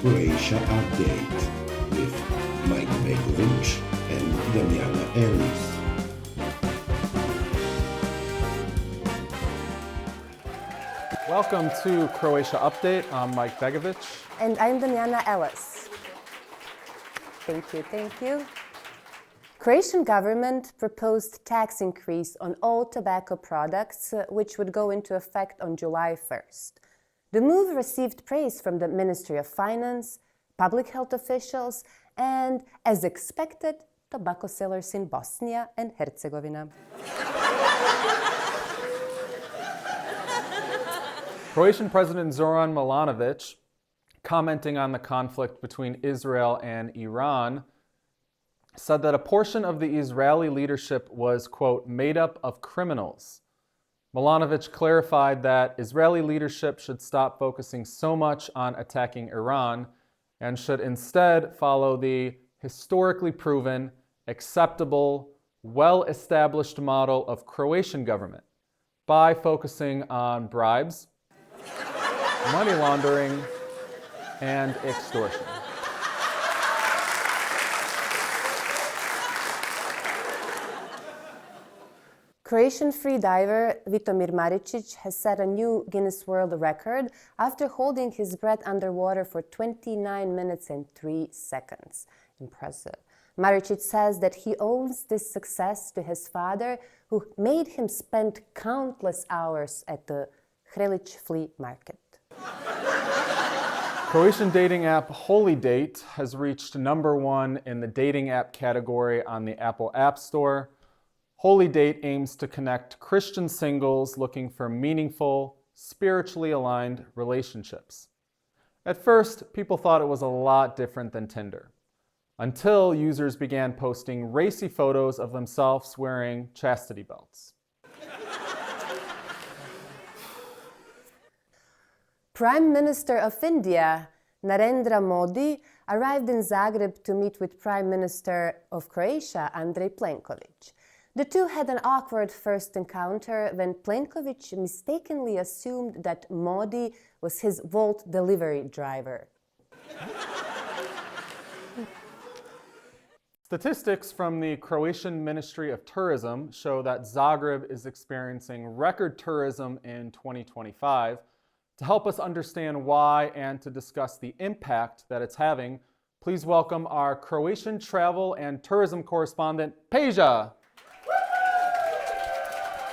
Croatia Update with Mike Begovic and Damiana Ellis. Welcome to Croatia Update. I'm Mike Begovic. And I'm Damiana Ellis. Thank you. Croatian government proposed tax increase on all tobacco products, which would go into effect on July 1st. The move received praise from the Ministry of Finance, public health officials, and, as expected, tobacco sellers in Bosnia and Herzegovina. Croatian President Zoran Milanovic, commenting on the conflict between Israel and Iran, said that a portion of the Israeli leadership was, quote, made up of criminals. Milanovic clarified that Israeli leadership should stop focusing so much on attacking Iran and should instead follow the historically proven, acceptable, well-established model of Croatian government by focusing on bribes, money laundering, and extortion. Croatian freediver Vitomir Maričić has set a new Guinness World Record after holding his breath underwater for 29 minutes and 3 seconds. Impressive. Maričić says that he owes this success to his father, who made him spend countless hours at the Hrelić flea market. Croatian dating app Holy Date has reached #1 in the dating app category on the Apple App Store. Holy Date aims to connect Christian singles looking for meaningful, spiritually aligned relationships. At first, people thought it was a lot different than Tinder, until users began posting racy photos of themselves wearing chastity belts. Prime Minister of India, Narendra Modi, arrived in Zagreb to meet with Prime Minister of Croatia, Andrej Plenković. The two had an awkward first encounter when Plenković mistakenly assumed that Modi was his Volt delivery driver. Statistics from the Croatian Ministry of Tourism show that Zagreb is experiencing record tourism in 2025. To help us understand why and to discuss the impact that it's having, please welcome our Croatian travel and tourism correspondent, Peja.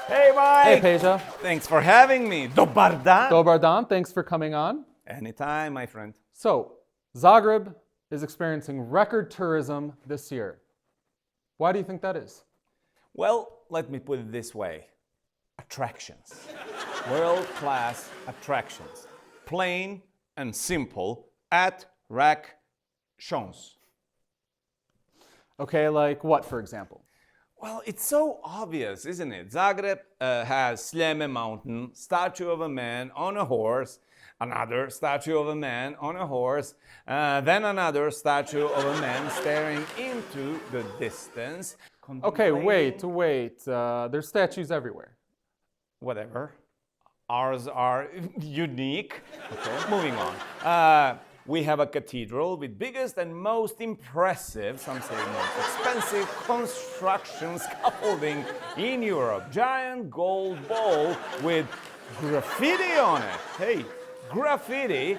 Hey, Mike! Hey, Peja. Thanks for having me. Dobar dan. Dobar dan, thanks for coming on. Anytime, my friend. So, Zagreb is experiencing record tourism this year. Why do you think that is? Well, let me put it this way. Attractions. World-class attractions. Plain and simple attractions. Okay, like what, for example? Well, it's so obvious, isn't it? Zagreb has Sljeme Mountain, statue of a man on a horse, another statue of a man on a horse, then another statue of a man staring into the distance. Okay, wait. There's statues everywhere. Whatever. Ours are unique. Okay, moving on. We have a cathedral with biggest and most impressive, some say most expensive, construction scaffolding in Europe. Giant gold ball with graffiti on it. Hey, graffiti.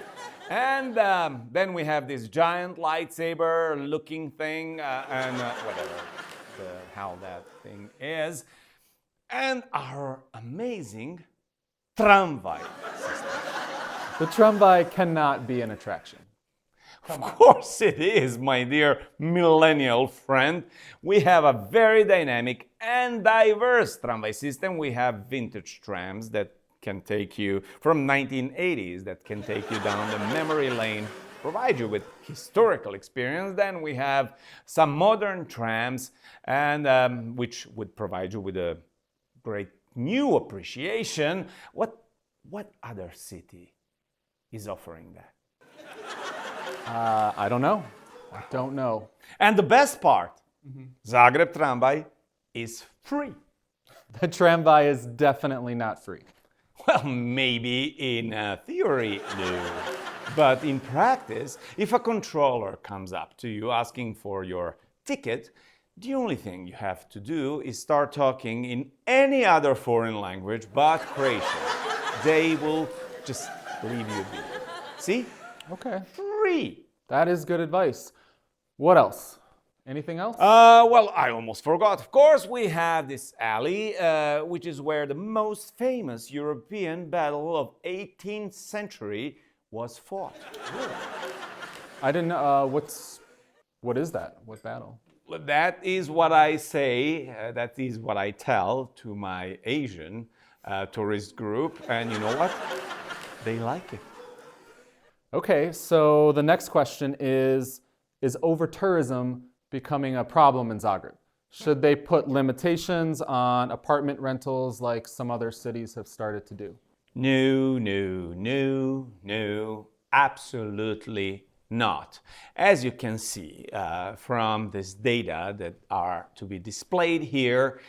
And then we have this giant lightsaber-looking thing, and whatever how that thing is. And our amazing tramway system. The tramway cannot be an attraction. Of course it is, my dear millennial friend. We have a very dynamic and diverse tramway system. We have vintage trams that can take you from 1980s, that can take you down the memory lane, provide you with historical experience. Then we have some modern trams, and which would provide you with a great new appreciation. What other city is offering that? I don't know. I don't know. And the best part, Zagreb tramway is free. The tramway is definitely not free. Well, maybe in theory, no. But in practice, if a controller comes up to you asking for your ticket, the only thing you have to do is start talking in any other foreign language but Croatian. They will just leave you be. See? Okay. Free. That is good advice. What else? Anything else? Well, I almost forgot. Of course, we have this alley, which is where the most famous European battle of 18th century was fought. I didn't. What is that? What battle? That is what I say. That is what I tell to my Asian tourist group, and you know what? They like it. Okay, so the next question is over-tourism becoming a problem in Zagreb? Should they put limitations on apartment rentals like some other cities have started to do? No, absolutely not. As you can see from this data that are to be displayed here,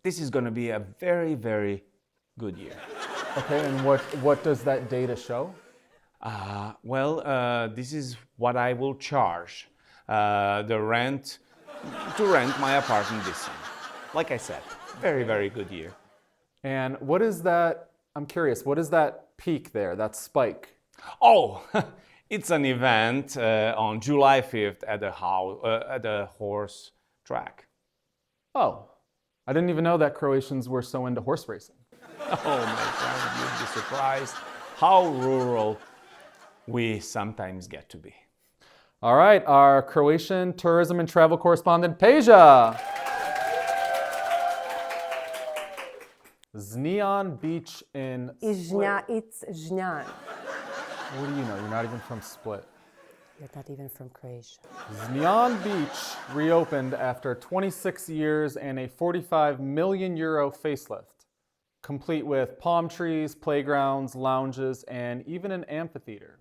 this is going to be a very, very good year. Okay, and what does that data show? This is what I will charge to rent my apartment this year. Like I said, very, very good year. And what is that? I'm curious, what is that peak there, that spike? Oh, it's an event on July 5th at the horse track. Oh, I didn't even know that Croatians were so into horse racing. Oh my friend, you'd be surprised how rural we sometimes get to be. All right, our Croatian tourism and travel correspondent, Peja. Znijan Beach in Split. It's Žnjan. What do you know? You're not even from Split. You're not even from Croatia. Znijan Beach reopened after 26 years and a 45 million euro facelift, complete with palm trees, playgrounds, lounges, and even an amphitheater.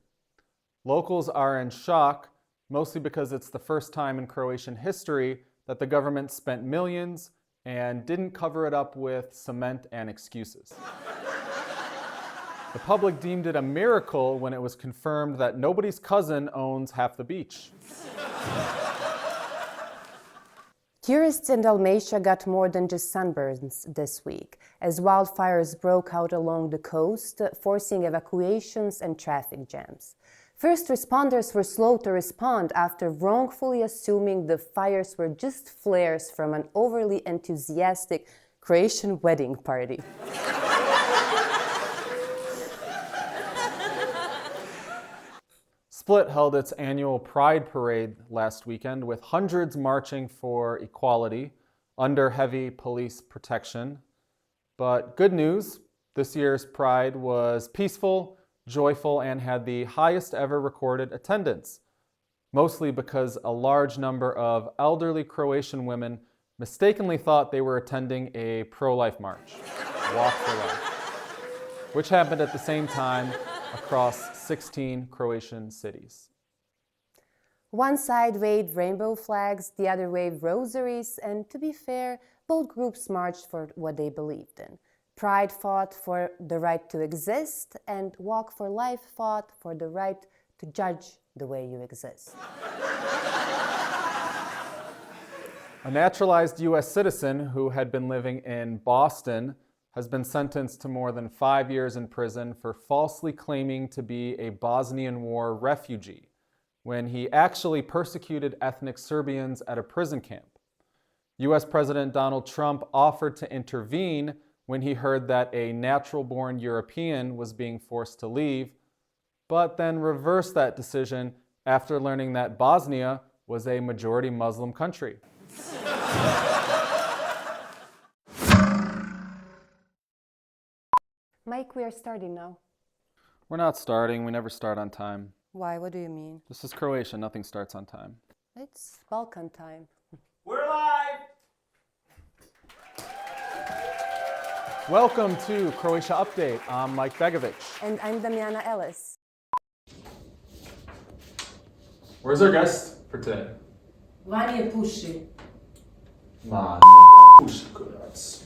Locals are in shock, mostly because it's the first time in Croatian history that the government spent millions and didn't cover it up with cement and excuses. The public deemed it a miracle when it was confirmed that nobody's cousin owns half the beach. Tourists in Dalmatia got more than just sunburns this week, as wildfires broke out along the coast, forcing evacuations and traffic jams. First responders were slow to respond after wrongfully assuming the fires were just flares from an overly enthusiastic Croatian wedding party. Split held its annual Pride Parade last weekend with hundreds marching for equality under heavy police protection. But good news, this year's Pride was peaceful, joyful, and had the highest ever recorded attendance, mostly because a large number of elderly Croatian women mistakenly thought they were attending a pro-life march, Walk for Life, which happened at the same time across 16 Croatian cities. One side waved rainbow flags, the other waved rosaries, and to be fair, both groups marched for what they believed in. Pride fought for the right to exist, and Walk for Life fought for the right to judge the way you exist. A naturalized U.S. citizen who had been living in Boston has been sentenced to more than 5 years in prison for falsely claiming to be a Bosnian War refugee when he actually persecuted ethnic Serbians at a prison camp. U.S. President Donald Trump offered to intervene when he heard that a natural-born European was being forced to leave, but then reversed that decision after learning that Bosnia was a majority Muslim country. Mike, we are starting now. We're not starting. We never start on time. Why? What do you mean? This is Croatia. Nothing starts on time. It's Balkan time. We're live! Welcome to Croatia Update. I'm Mike Begovic. And I'm Damjana Ellis. Where's our guest for today? Vanje puši. Ma, neka puši kurac.